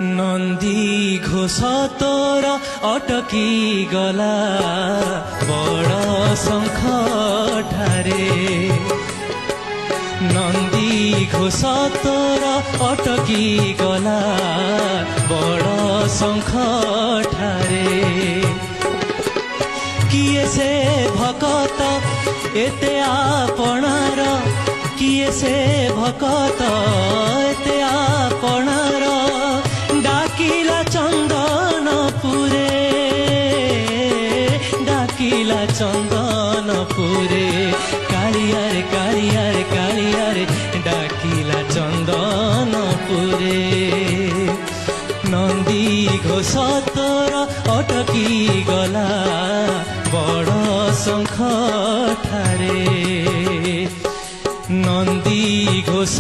নন্দী ঘোষ তোর অটকি গলা বড় শঙ্খ ঠারে নন্দী ঘোষ তোর অটকি গলা বড় শঙ্খ ঠারে কিয়ে সে ভকত এতে আপনার কিয়ে সে ভকত এতে আপনার ডাকিলা চন্দনপুরে ডাকিলা চন্দনপুরে কালিয়ারে কালিয়ারে কালিয়ারে ডাকিলা চন্দনপুরে নন্দী ঘোষ তোর অটকি গলা বড় শঙ্খ ঠারে নন্দী ঘোষ